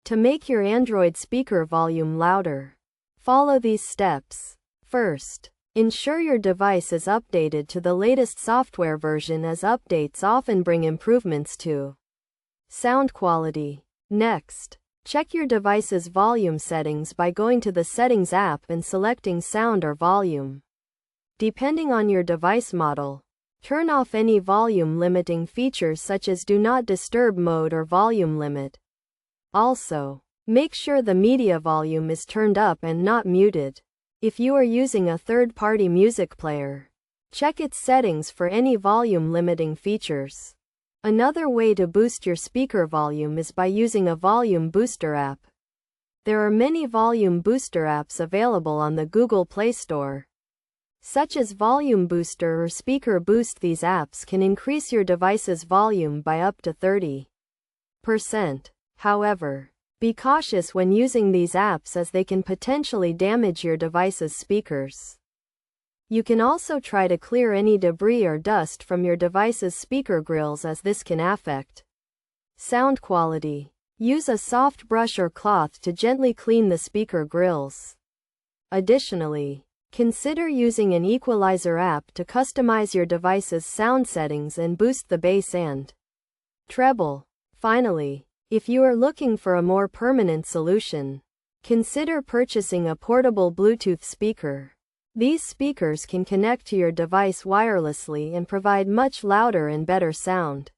To make your Android speaker volume louder, follow these steps. First, ensure your device is updated to the latest software version, as updates often bring improvements to sound quality. Next, check your device's volume settings by going to the Settings app and selecting Sound or Volume. Depending on your device model, turn off any volume limiting features such as Do Not Disturb mode or volume limit. Also, make sure the media volume is turned up and not muted. If you are using a third-party music player, check its settings for any volume limiting features. Another way to boost your speaker volume is by using a volume booster app. There are many volume booster apps available on the Google Play Store, such as Volume Booster or Speaker Boost. These apps can increase your device's volume by up to 30%. However, be cautious when using these apps, as they can potentially damage your device's speakers. You can also try to clear any debris or dust from your device's speaker grills, as this can affect sound quality. Use a soft brush or cloth to gently clean the speaker grills. Additionally, consider using an equalizer app to customize your device's sound settings and boost the bass and treble. Finally, if you are looking for a more permanent solution, consider purchasing a portable Bluetooth speaker. These speakers can connect to your device wirelessly and provide much louder and better sound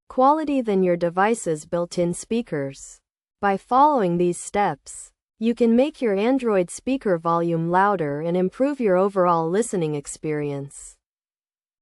quality than your device's built-in speakers. By following these steps, you can make your Android speaker volume louder and improve your overall listening experience.